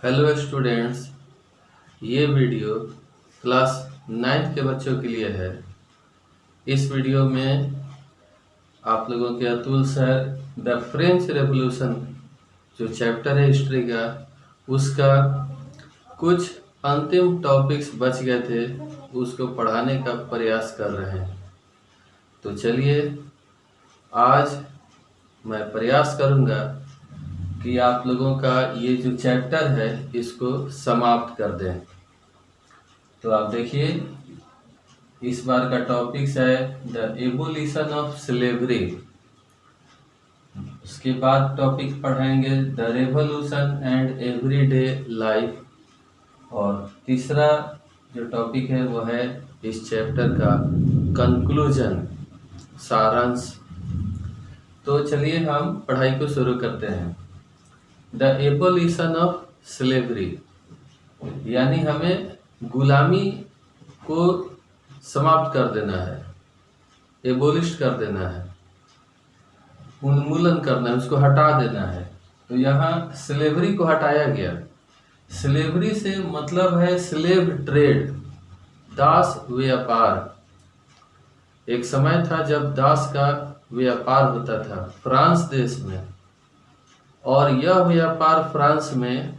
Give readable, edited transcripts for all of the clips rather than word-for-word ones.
Hello students, ये video class 9 के बच्चों के लिए है। इस वीडियो में आप लोगों के Atul sir the French revolution जो चैप्टर है हिस्ट्री का, उसका कुछ अंतिम टॉपिक्स बच गए थे, उसको पढ़ाने का प्रयास कर रहे हैं। तो चलिए आज मैं प्रयास करूँगा कि आप लोगों का ये जो चैप्टर है इसको समाप्त कर दें। तो आप देखिए, इस बार का टॉपिक्स है द एवोल्यूशन ऑफ स्लेवरी। उसके बाद टॉपिक पढ़ाएंगे the revolution and everyday life, और तीसरा जो टॉपिक है वो है इस चैप्टर का कंक्लूजन, सारांश। तो चलिए हम पढ़ाई को शुरू करते हैं। द एबोलिशन ऑफ स्लेवरी, यानी हमें गुलामी को समाप्त कर देना है, एबोलिश कर देना है, उन्मूलन करना है, उसको हटा देना है। तो यहाँ स्लेवरी को हटाया गया। स्लेवरी से मतलब है स्लेव ट्रेड, दास व्यापार। एक समय था जब दास का व्यापार होता था फ्रांस देश में, और यह व्यापार फ्रांस में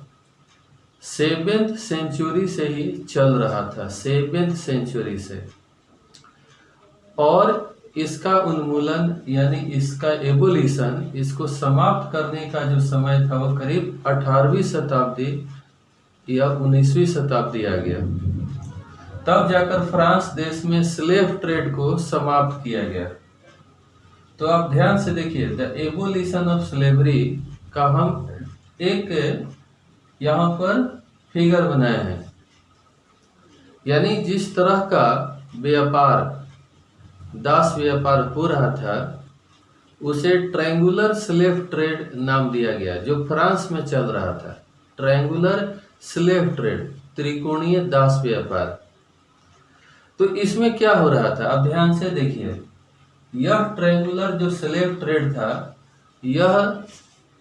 7th सेंचुरी से ही चल रहा था, 7th सेंचुरी से। और इसका उन्मूलन यानी इसका एबोलिशन, इसको समाप्त करने का जो समय था वो करीब 18वीं शताब्दी या 19वीं शताब्दी आ गया। तब जाकर फ्रांस देश में स्लेव ट्रेड को समाप्त किया गया। तो आप ध्यान से देखिए, द एबोलिशन ऑफ स्लेवरी का हम एक यहाँ पर फिगर बनाए हैं। यानी जिस तरह का व्यापार, दास व्यापार हो रहा था, उसे ट्रायंगुलर स्लेव ट्रेड नाम दिया गया, जो फ्रांस में चल रहा था। ट्रायंगुलर स्लेव ट्रेड, त्रिकोणीय दास व्यापार। तो इसमें क्या हो रहा था, अब ध्यान से देखिए। यह ट्रायंगुलर जो स्लेव ट्रेड था, यह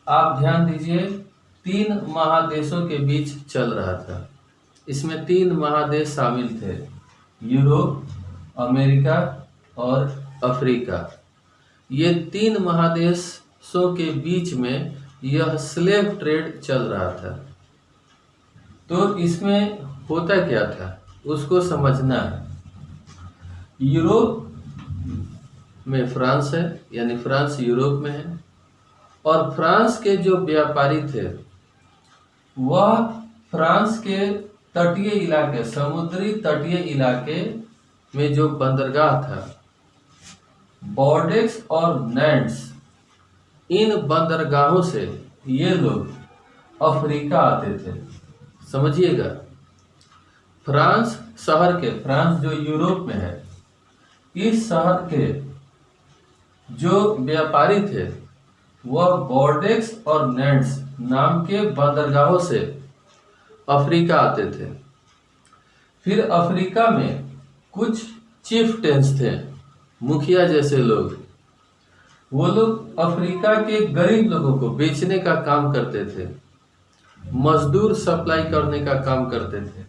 आप ध्यान दीजिए 3 महादेशों के बीच चल रहा था। इसमें 3 महादेश शामिल थे, यूरोप, अमेरिका और अफ्रीका। ये 3 महादेशों के बीच में यह स्लेव ट्रेड चल रहा था। तो इसमें होता क्या था उसको समझना है। यूरोप में फ्रांस है, यानी फ्रांस यूरोप में है, और फ्रांस के जो व्यापारी थे वह फ्रांस के तटीय इलाके, समुद्री तटीय इलाके में जो बंदरगाह था, बॉर्डेक्स और नैंड्स, इन बंदरगाहों से ये लोग अफ्रीका आते थे। समझिएगा, फ्रांस शहर के, फ्रांस जो यूरोप में है, इस शहर के जो व्यापारी थे वह बॉर्डेक्स और नैंड्स नाम के बंदरगाहों से अफ्रीका आते थे। फिर अफ्रीका में कुछ चीफ्टेंस थे, मुखिया जैसे लोग। वो लोग अफ्रीका के गरीब लोगों को बेचने का काम करते थे, मजदूर सप्लाई करने का काम करते थे।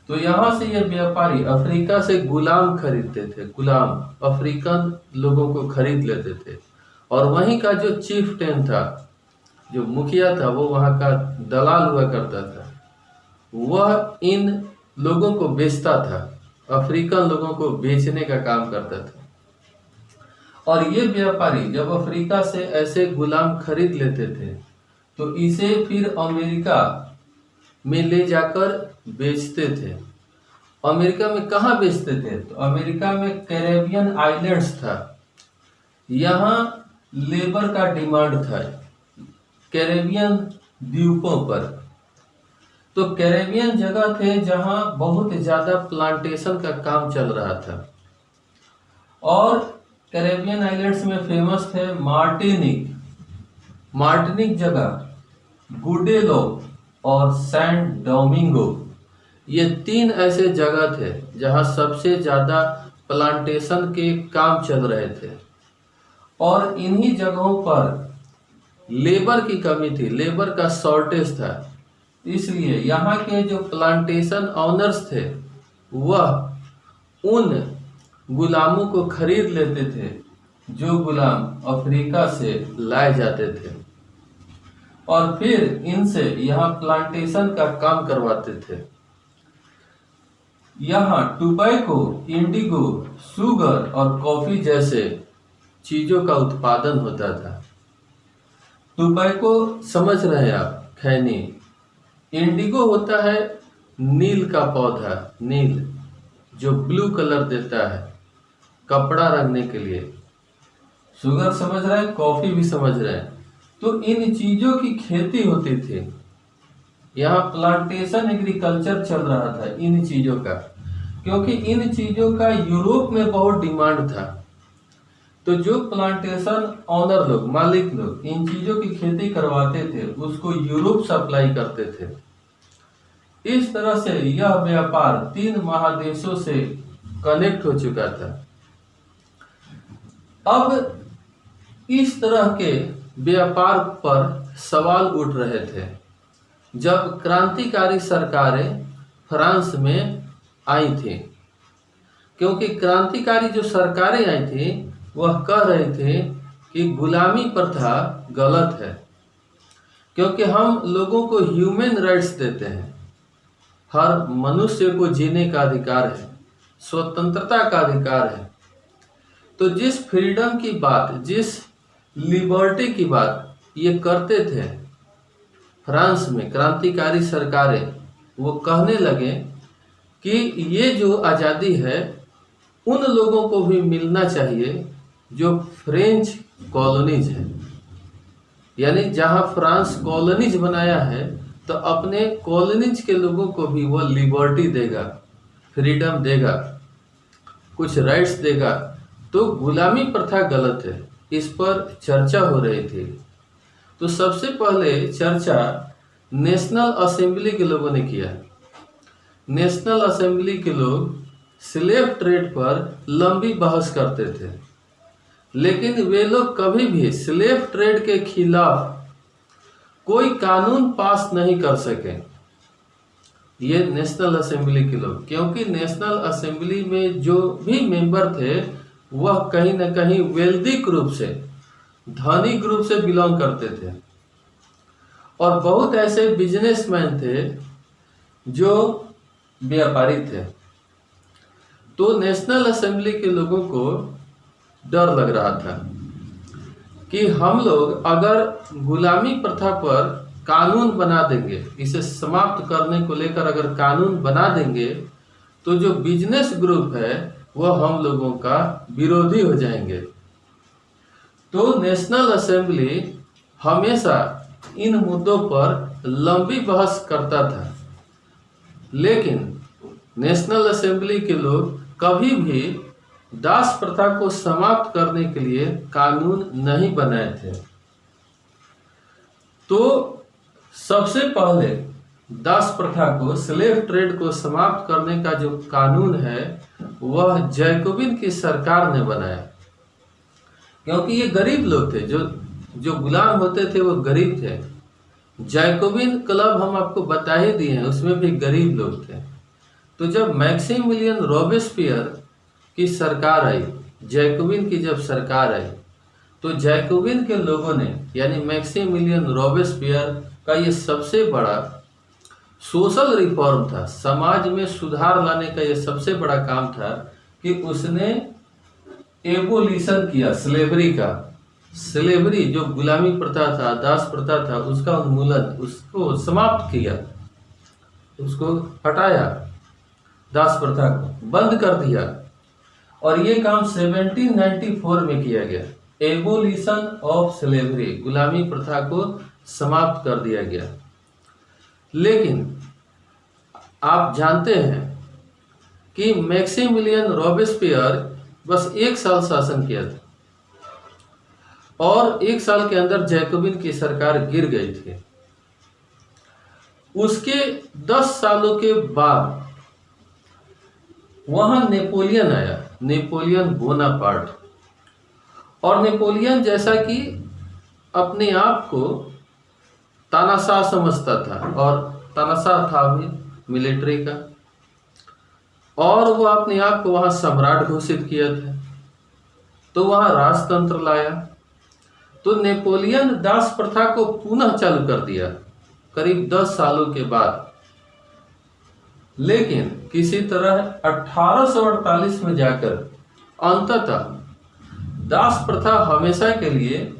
तो यहाँ से ये व्यापारी अफ्रीका से गुलाम खरीदते थे, गुलाम अफ्रीकन लोगों को खरीद लेते थे। और वहीं का जो चीफ्टेन था, जो मुखिया था, वो वहाँ का दलाल हुआ करता था, वह इन लोगों को बेचता था, अफ्रीकन लोगों को बेचने का काम करता था। और ये व्यापारी जब अफ्रीका से ऐसे गुलाम खरीद लेते थे तो इसे फिर अमेरिका में ले जाकर बेचते थे। अमेरिका में कहाँ बेचते थे? तो अमेरिका में कैरेबियन आइलैंड्स था, यहाँ लेबर का डिमांड था कैरेबियन द्वीपों पर। तो कैरेबियन जगह थे जहाँ बहुत ज़्यादा प्लांटेशन का काम चल रहा था। और कैरेबियन आइलैंड्स में फेमस थे मार्टिनिक, मार्टिनिक जगह, गुडेलो और सैंट डोमिंगो। ये 3 ऐसे जगह थे जहाँ सबसे ज़्यादा प्लांटेशन के काम चल रहे थे। और इन्हीं जगहों पर लेबर की कमी थी, लेबर का शॉर्टेज था। इसलिए यहाँ के जो प्लांटेशन ऑनर्स थे वह उन गुलामों को खरीद लेते थे जो गुलाम अफ्रीका से लाए जाते थे और फिर इनसे यहाँ प्लांटेशन का काम करवाते थे। यहाँ टोबैको, इंडिगो, शुगर और कॉफी जैसे चीजों का उत्पादन होता था। टोबैको समझ रहे हैं आप, खैनी। इंडिगो होता है नील का पौधा, नील जो ब्लू कलर देता है कपड़ा रंगने के लिए। शुगर समझ रहे हैं, कॉफी भी समझ रहे हैं। तो इन चीजों की खेती होती थी। यहाँ प्लांटेशन एग्रीकल्चर चल रहा था इन चीजों का, क्योंकि इन चीजों का यूरोप में बहुत डिमांड था। तो जो प्लांटेशन ऑनर लोग, मालिक लोग इन चीजों की खेती करवाते थे उसको यूरोप सप्लाई करते थे। इस तरह से यह व्यापार 3 महादेशों से कनेक्ट हो चुका था। अब इस तरह के व्यापार पर सवाल उठ रहे थे जब क्रांतिकारी सरकारें फ्रांस में आई थी, क्योंकि क्रांतिकारी जो सरकारें आई थी वह कह रहे थे कि गुलामी प्रथा गलत है, क्योंकि हम लोगों को ह्यूमन राइट्स देते हैं। हर मनुष्य को जीने का अधिकार है, स्वतंत्रता का अधिकार है। तो जिस फ्रीडम की बात, जिस लिबर्टी की बात ये करते थे फ्रांस में क्रांतिकारी सरकारें, वो कहने लगे कि ये जो आज़ादी है उन लोगों को भी मिलना चाहिए जो फ्रेंच कॉलोनीज है। यानी जहां फ्रांस कॉलोनीज बनाया है तो अपने कॉलोनीज के लोगों को भी वो लिबर्टी देगा, फ्रीडम देगा, कुछ राइट्स देगा। तो गुलामी प्रथा गलत है, इस पर चर्चा हो रही थी। तो सबसे पहले चर्चा नेशनल असेंबली के लोगों ने किया। नेशनल असेंबली के लोग स्लेव ट्रेड पर लंबी बहस करते थे, लेकिन वे लोग कभी भी स्लेव ट्रेड के खिलाफ कोई कानून पास नहीं कर सके, ये नेशनल असेंबली के लोग। क्योंकि नेशनल असेंबली में जो भी मेंबर थे वह कहीं ना कहीं वेल्दी ग्रुप से, धनी ग्रुप से बिलोंग करते थे और बहुत ऐसे बिजनेसमैन थे जो व्यापारी थे। तो नेशनल असेंबली के लोगों को डर लग रहा था कि हम लोग अगर गुलामी प्रथा पर कानून बना देंगे, इसे समाप्त करने को लेकर अगर कानून बना देंगे तो जो बिजनेस ग्रुप है वह हम लोगों का विरोधी हो जाएंगे। तो नेशनल असेंबली हमेशा इन मुद्दों पर लंबी बहस करता था, लेकिन नेशनल असेंबली के लोग कभी भी दास प्रथा को समाप्त करने के लिए कानून नहीं बनाए थे। तो सबसे पहले दास प्रथा को, स्लेव ट्रेड को समाप्त करने का जो कानून है वह जैकोबिन की सरकार ने बनाया। क्योंकि ये गरीब लोग थे, जो गुलाम होते थे वो गरीब थे। जैकोबिन क्लब हम आपको बता ही दिए हैं, उसमें भी गरीब लोग थे। तो जब मैक्सिमिलियन रॉबेस्पियर की सरकार आई, जैकोबिन की जब सरकार आई, तो जैकोबिन के लोगों ने, यानी मैक्सिमिलियन रॉबेस्पियर का ये सबसे बड़ा सोशल रिफॉर्म था, समाज में सुधार लाने का ये सबसे बड़ा काम था कि उसने एबोलिशन किया स्लेवरी का। स्लेवरी जो गुलामी प्रथा था, दास प्रथा था, उसका उन्मूलन, उसको समाप्त किया, उसको हटाया, दास प्रथा को बंद कर दिया। और ये काम 1794 में किया गया। एबोलिशन ऑफ स्लेवरी, गुलामी प्रथा को समाप्त कर दिया गया। लेकिन आप जानते हैं कि मैक्सिमिलियन रॉबेस्पियर बस 1 साल शासन किया था और 1 साल के अंदर जैकोबिन की सरकार गिर गई थी। उसके 10 सालों के बाद वहां नेपोलियन आया, नेपोलियन बोनापार्ट। और नेपोलियन जैसा कि अपने आप को तानाशाह समझता था और तनख्वाह था भी मिलिट्री का, और वो अपने आप को वहाँ सम्राट घोषित किया था। तो वहाँ राजतंत्र लाया। तो नेपोलियन दास प्रथा को पुनः चालू कर दिया करीब 10 सालों के बाद। लेकिन किसी तरह 1848 में जाकर अंततः दास प्रथा हमेशा के लिए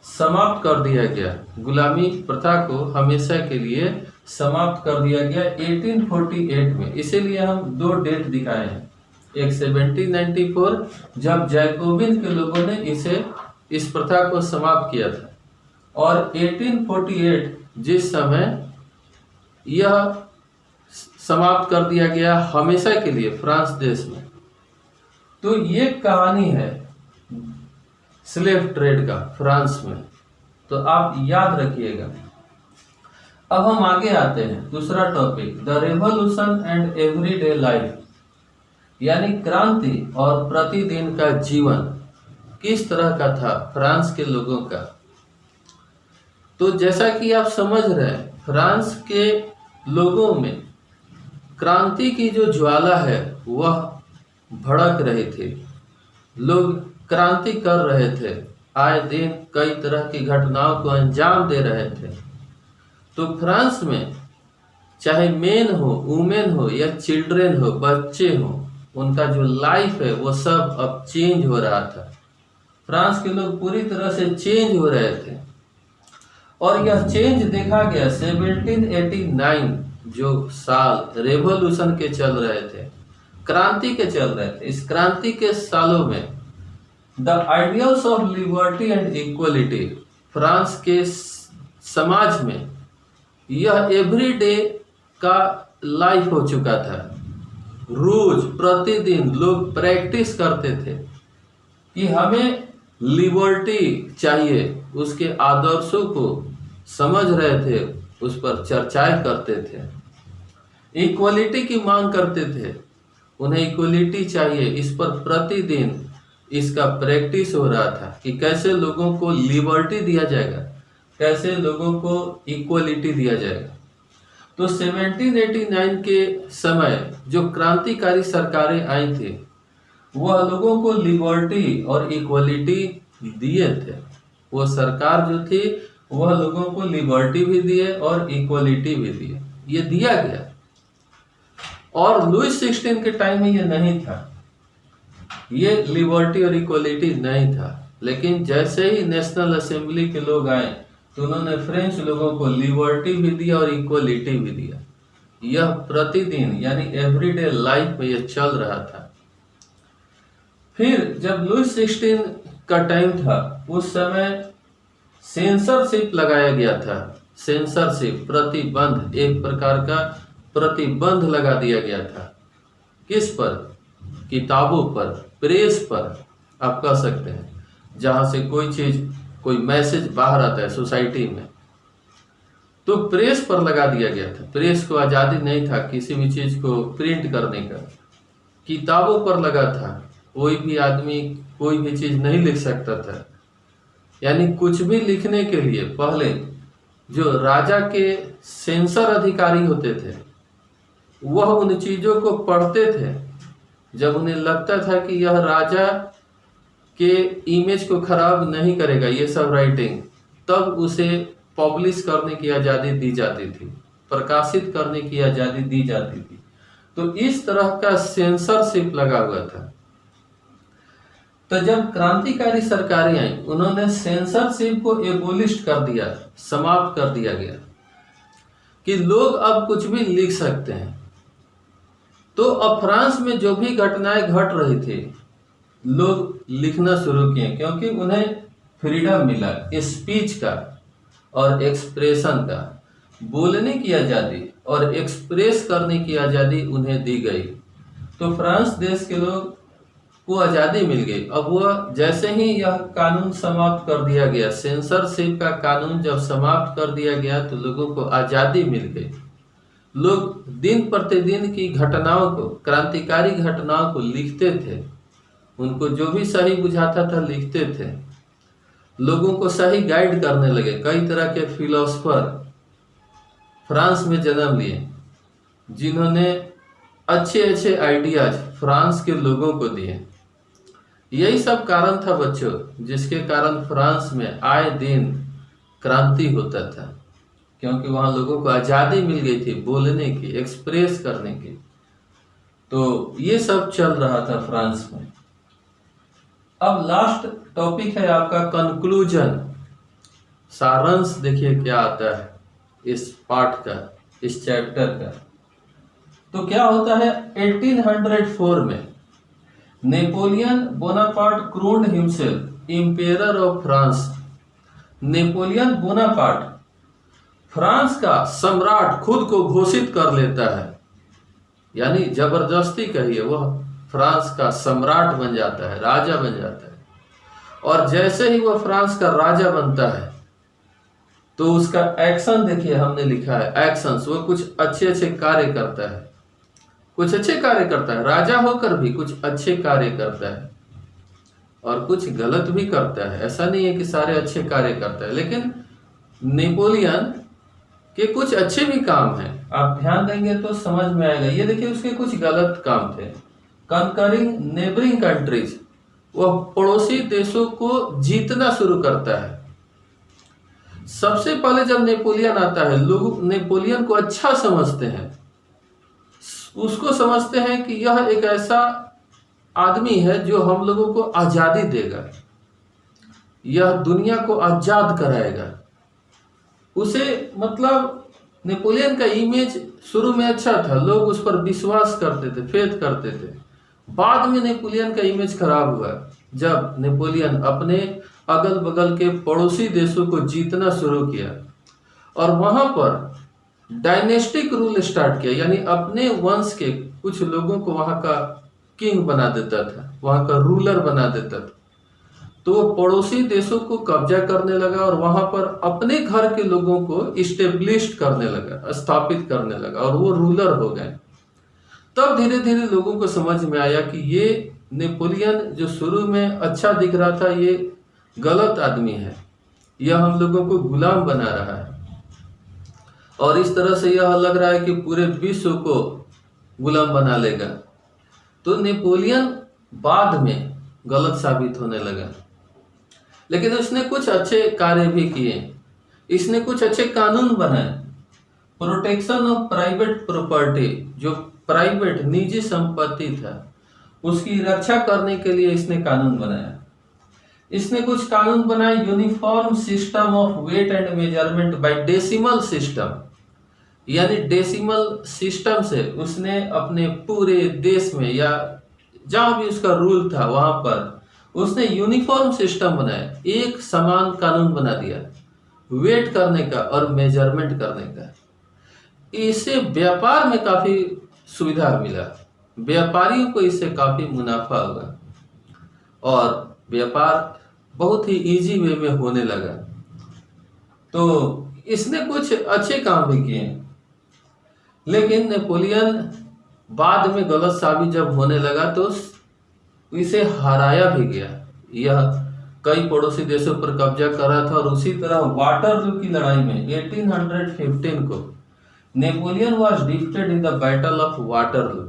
समाप्त कर दिया गया। गुलामी प्रथा को हमेशा के लिए समाप्त कर दिया गया 1848 में। इसीलिए हम 2 डेट दिखाए हैं, एक 1794 जब जैकोबिन के लोगों ने इस प्रथा को समाप्त किया था, और 1848 जिस समय यह समाप्त कर दिया गया हमेशा के लिए फ्रांस देश में। तो ये कहानी है स्लेव ट्रेड का फ्रांस में, तो आप याद रखिएगा। अब हम आगे आते हैं, दूसरा topic, the revolution and everyday life, यानी क्रांति और प्रतिदिन का जीवन किस तरह का था फ्रांस के लोगों का। तो जैसा कि आप समझ रहे हैं, फ्रांस के लोगों में क्रांति की जो ज्वाला है वह भड़क रही थी। लोग क्रांति कर रहे थे, आए दिन कई तरह की घटनाओं को अंजाम दे रहे थे। तो फ्रांस में चाहे मेन हो, वुमेन हो या चिल्ड्रेन हो, बच्चे हो, उनका जो लाइफ है वो सब अब चेंज हो रहा था। फ्रांस के लोग पूरी तरह से चेंज हो रहे थे, और यह चेंज देखा गया 1789 जो साल रेवोल्यूशन के चल रहे थे, क्रांति के चल रहे थे। इस क्रांति के सालों में the ideals of liberty and equality, France के समाज में यह एवरीडे का लाइफ हो चुका था। रोज प्रतिदिन लोग प्रैक्टिस करते थे कि हमें लिबर्टी चाहिए, उसके आदर्शों को समझ रहे थे, उस पर चर्चाएं करते थे, इक्वलिटी की मांग करते थे, उन्हें इक्वलिटी चाहिए। इस पर प्रतिदिन इसका प्रैक्टिस हो रहा था कि कैसे लोगों को लिबर्टी दिया जाएगा, कैसे लोगों को इक्वलिटी दिया जाएगा। तो 1789 के समय जो क्रांतिकारी सरकारें आई थी वह लोगों को लिबर्टी और इक्वलिटी दिए थे। वो सरकार जो थी वह लोगों को लिबर्टी भी दिए और इक्वलिटी भी दिए, ये दिया गया। और लुईस 16 के टाइम में ये नहीं था, ये लिबर्टी और इक्वलिटी नहीं था। लेकिन जैसे ही नेशनल असेंबली के लोग आए तो उन्होंने फ्रेंच लोगों को लिबर्टी भी दिया और इक्वलिटी भी दिया। यह प्रतिदिन यानी एवरीडे लाइफ में यह चल रहा था। फिर जब लुईस 16 का टाइम था उस समय सेंसरशिप लगाया गया था। सेंसरशिप प्रतिबंध, एक प्रकार का प्रतिबंध लगा दिया गया था। किस पर? किताबों पर, प्रेस पर आप कह सकते हैं, जहां से कोई चीज, कोई मैसेज बाहर आता है सोसाइटी में, तो प्रेस पर लगा दिया गया था। प्रेस को आज़ादी नहीं था किसी भी चीज को प्रिंट करने का। किताबों पर लगा था, कोई भी आदमी कोई भी चीज नहीं लिख सकता था। यानी कुछ भी लिखने के लिए पहले जो राजा के सेंसर अधिकारी होते थे वह उन चीजों को पढ़ते थे। जब उन्हें लगता था कि यह राजा के इमेज को खराब नहीं करेगा ये सब राइटिंग, तब उसे पब्लिश करने की आज़ादी दी जाती थी, प्रकाशित करने की आज़ादी दी जाती थी। तो इस तरह का सेंसरशिप लगा हुआ था। तो जब क्रांतिकारी सरकारें आई उन्होंने सेंसरशिप को एबोलिश कर दिया, समाप्त कर दिया गया कि लोग अब कुछ भी लिख सकते हैं। तो अब फ्रांस में जो भी घटनाएं घट रही थी लोग लिखना शुरू किए, क्योंकि उन्हें फ्रीडम मिला स्पीच का और एक्सप्रेशन का, बोलने की आज़ादी और एक्सप्रेस करने की आज़ादी उन्हें दी गई। तो फ्रांस देश के लोग को आज़ादी मिल गई। अब वह जैसे ही यह कानून समाप्त कर दिया गया, सेंसरशिप का कानून जब समाप्त कर दिया गया तो लोगों को आज़ादी मिल गई। लोग दिन प्रतिदिन की घटनाओं को, क्रांतिकारी घटनाओं को लिखते थे, उनको जो भी सही बुझाता था लिखते थे, लोगों को सही गाइड करने लगे। कई तरह के फिलोसफर फ्रांस में जन्म लिए, जिन्होंने अच्छे अच्छे आइडियाज फ्रांस के लोगों को दिए। यही सब कारण था बच्चों, जिसके कारण फ्रांस में आए दिन क्रांति होता था, क्योंकि वहाँ लोगों को आज़ादी मिल गई थी बोलने की, एक्सप्रेस करने की। तो ये सब चल रहा था फ्रांस में। अब लास्ट टॉपिक है आपका कंक्लूजन, सारांश। देखिए क्या आता है इस पाठ का, इस चैप्टर का। तो क्या होता है, 1804 में Napoleon Bonaparte crowned himself emperor of France. Napoleon Bonaparte France का सम्राट खुद को घोषित कर लेता है, यानी जबरदस्ती कहिए, वह फ्रांस का सम्राट बन जाता है, राजा बन जाता है। और जैसे ही वह फ्रांस का राजा बनता है तो उसका एक्शन देखिए, हमने लिखा है एक्शंस। वो कुछ अच्छे अच्छे कार्य करता है, कुछ अच्छे कार्य करता है, राजा होकर भी कुछ अच्छे कार्य करता है और कुछ गलत भी करता है। ऐसा नहीं है कि सारे अच्छे कार्य करता है, लेकिन नेपोलियन के कुछ अच्छे भी काम हैं, आप ध्यान देंगे तो समझ में आएगा। ये देखिए उसके कुछ गलत काम थे। कंकरिंग नेबरिंग कंट्रीज, वह पड़ोसी देशों को जीतना शुरू करता है। सबसे पहले जब नेपोलियन आता है, लोग नेपोलियन को अच्छा समझते हैं, उसको समझते हैं कि यह एक ऐसा आदमी है जो हम लोगों को आज़ादी देगा, यह दुनिया को आज़ाद कराएगा। उसे मतलब नेपोलियन का इमेज शुरू में अच्छा था, लोग उस पर विश्वास करते थे, फेथ करते थे। बाद में नेपोलियन का इमेज खराब हुआ जब नेपोलियन अपने अगल बगल के पड़ोसी देशों को जीतना शुरू किया और वहां पर डायनेस्टिक रूल स्टार्ट किया, यानी अपने वंश के कुछ लोगों को वहां का किंग बना देता था, वहां का रूलर बना देता था। तो वो पड़ोसी देशों को कब्जा करने लगा और वहां पर अपने घर के लोगों को इस्टेब्लिश करने लगा, स्थापित करने लगा, और वो रूलर हो गए। तब धीरे धीरे लोगों को समझ में आया कि ये नेपोलियन जो शुरू में अच्छा दिख रहा था, ये गलत आदमी है, यह हम लोगों को गुलाम बना रहा है। और इस तरह से यह लग रहा है कि पूरे विश्व को गुलाम बना लेगा। तो नेपोलियन बाद में गलत साबित होने लगा, लेकिन उसने कुछ अच्छे कार्य भी किए। इसने कुछ अच्छे कानून बनाए। प्रोटेक्शन ऑफ प्राइवेट प्रॉपर्टी, जो प्राइवेट निजी संपत्ति था उसकी रक्षा करने के लिए इसने कानून बनाया। इसने कुछ कानून बनाए। Uniform system of weight and measurement by decimal system, यानी डेसिमल सिस्टम से उसने अपने पूरे देश में या जहां भी उसका रूल था वहां पर उसने यूनिफॉर्म सिस्टम बनाया, एक समान कानून बना दिया वेट करने का और मेजरमेंट करने का। इससे व्यापार में काफी सुविधा मिला, व्यापारियों को इससे काफी मुनाफा हुआ और व्यापार बहुत ही इजी वे में होने लगा। तो इसने कुछ अच्छे काम भी किए, लेकिन नेपोलियन बाद में गलत साबित जब होने लगा तो इसे हराया भी गया। यह कई पड़ोसी देशों पर कब्जा कर रहा था और उसी तरह वाटरलू की लड़ाई में 1815 को Napoleon was defeated in the battle of Waterloo.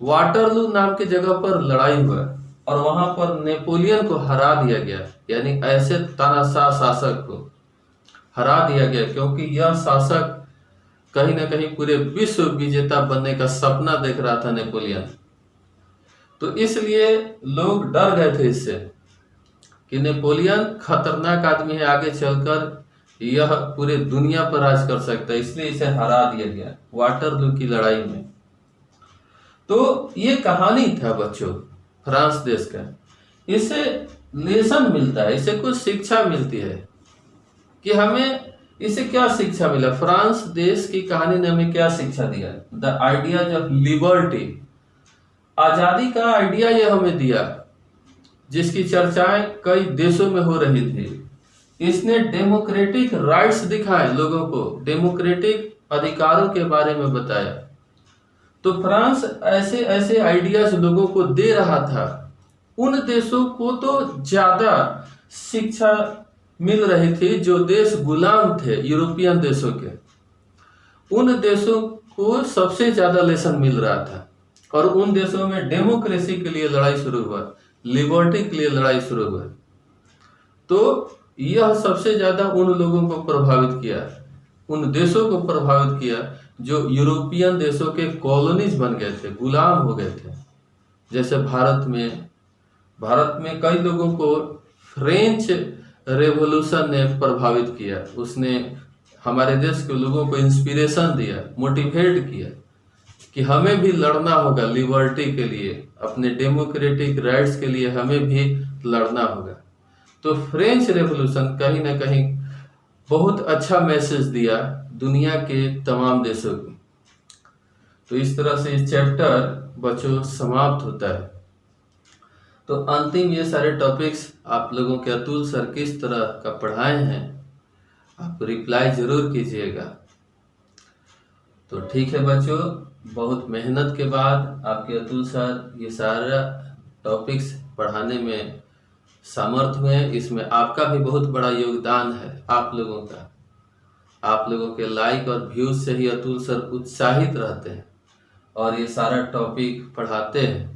Waterloo नाम की जगह पर लड़ाई हुआ और वहां पर नेपोलियन को हरा दिया गया, यानी ऐसे तानाशाह शासक को हरा दिया गया, क्योंकि यह शासक कहीं ना कहीं पूरे विश्व विजेता बनने का सपना देख रहा था नेपोलियन। तो इसलिए लोग डर गए थे इससे कि नेपोलियन खतरनाक आदमी है, आगे चलकर यह पूरे दुनिया पर राज कर सकता है, इसलिए इसे हरा दिया गया वाटरलू की लड़ाई में। तो ये कहानी था बच्चों फ्रांस देश का। इससे लेसन मिलता है, इससे कुछ शिक्षा मिलती है कि हमें इससे क्या शिक्षा मिला। फ्रांस देश की कहानी ने हमें क्या शिक्षा दिया? द आइडियाज ऑफ लिबर्टी, आजादी का आइडिया यह हमें दिया जिसकी चर्चाएं कई देशों में हो रही थी। इसने डेमोक्रेटिक राइट्स दिखाए, लोगों को डेमोक्रेटिक अधिकारों के बारे में बताया। तो फ्रांस ऐसे ऐसे आइडियाज लोगों को दे रहा था। उन देशों को तो ज्यादा शिक्षा मिल रही थी जो देश गुलाम थे यूरोपियन देशों के। उन देशों को सबसे ज़्यादा लेसन मिल रहा था और उन देशों में डेमोक्रेसी के लिए लड़ाई शुरू हुआ, लिबर्टी के लिए लड़ाई शुरू हुआ। तो यह सबसे ज़्यादा उन लोगों को प्रभावित किया, उन देशों को प्रभावित किया जो यूरोपियन देशों के कॉलोनीज बन गए थे, गुलाम हो गए थे। जैसे भारत में कई लोगों को फ्रेंच रेवोल्यूशन ने प्रभावित किया, उसने हमारे देश के लोगों को इंस्पिरेशन दिया, मोटिवेट किया कि हमें भी लड़ना होगा लिबर्टी के लिए, अपने डेमोक्रेटिक राइट्स के लिए हमें भी लड़ना होगा। तो फ्रेंच रेवोल्यूशन कहीं ना कहीं बहुत अच्छा मैसेज दिया दुनिया के तमाम देशों को। तो इस तरह से इस चैप्टर बच्चों समाप्त होता है। तो अंतिम ये सारे टॉपिक्स आप लोगों के अतुल सर किस तरह का पढ़ाए हैं, आप रिप्लाई जरूर कीजिएगा। तो ठीक है बच्चों, बहुत मेहनत के बाद आपके अतुल सर ये सारा टॉपिक्स पढ़ाने में समर्थ हुए। इसमें आपका भी बहुत बड़ा योगदान है, आप लोगों का। आप लोगों के लाइक और व्यूज से ही अतुल सर उत्साहित रहते हैं और ये सारा टॉपिक पढ़ाते हैं।